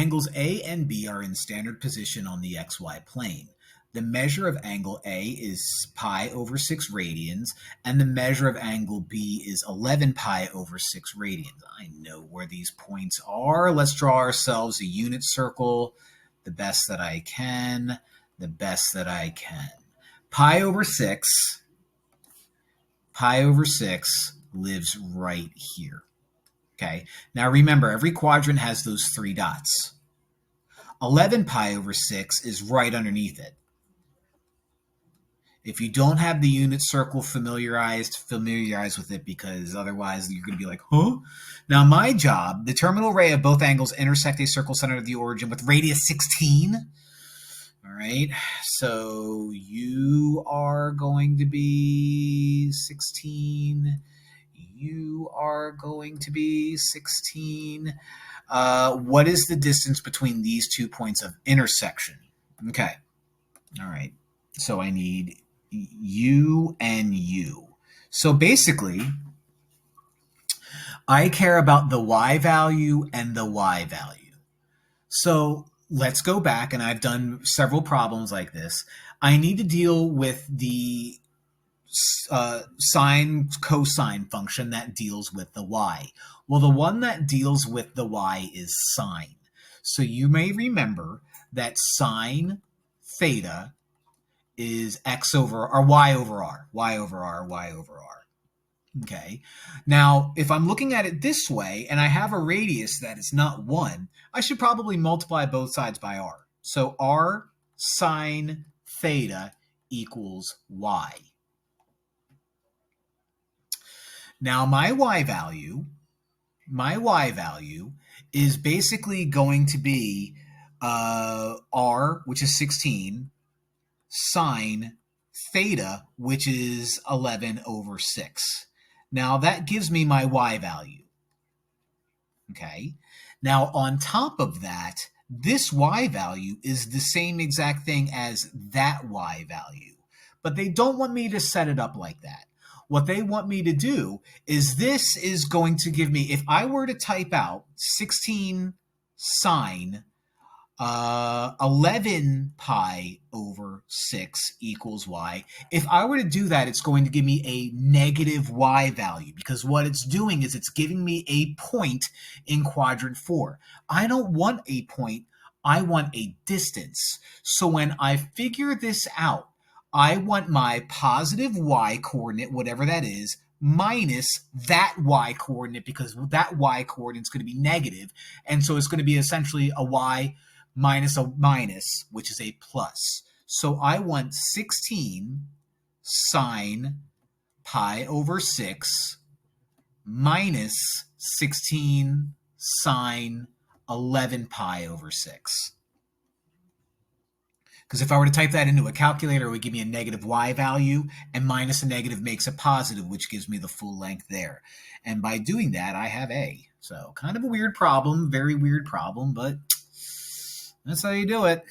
angles A and B are in standard position on the xy plane. The measure of angle A is pi over 6 radians, and the measure of angle B is 11 pi over 6 radians. I know where these points are. Let's draw ourselves a unit circle, the best that I can, Pi over 6 lives right here. Okay, now remember, every quadrant has those 3 dots. 11 pi over 6 is right underneath it. If you don't have the unit circle familiarize with it, because otherwise you're going to be like, huh? Now my job, the terminal ray of both angles intersect a circle center of the origin with radius 16. All right, so you are going to be 16. You are going to be 16. What is the distance between these 2 points of intersection? Okay, all right, so I need U and U. So basically, I care about the Y value and the Y value. So let's go back, and I've done several problems like this. I need to deal with the sine cosine function that deals with the Y. Well, the one that deals with the Y is sine. So you may remember that sine theta is x over, or y over r. Okay. Now, if I'm looking at it this way, and I have a radius that is not 1, I should probably multiply both sides by r. So r sine theta equals y. Now, my y value is basically going to be r, which is 16, sine theta, which is 11 over 6. Now that gives me my y value. Okay. Now on top of that, this y value is the same exact thing as that y value. But they don't want me to set it up like that. What they want me to do is this is going to give me, if I were to type out 16 sine 11 pi over 6 equals y. If I were to do that, it's going to give me a negative y value, because what it's doing is it's giving me a point in quadrant 4. I don't want a point, I want a distance. So when I figure this out, I want my positive y coordinate, whatever that is, minus that y coordinate, because that y coordinate is going to be negative. And so it's going to be essentially a y minus a minus, which is a plus. So I want 16 sine pi over 6 minus 16 sine 11 pi over 6. Because if I were to type that into a calculator, it would give me a negative y value, and minus a negative makes a positive, which gives me the full length there. And by doing that, I have A. So kind of a weird problem, very weird problem, but that's how you do it.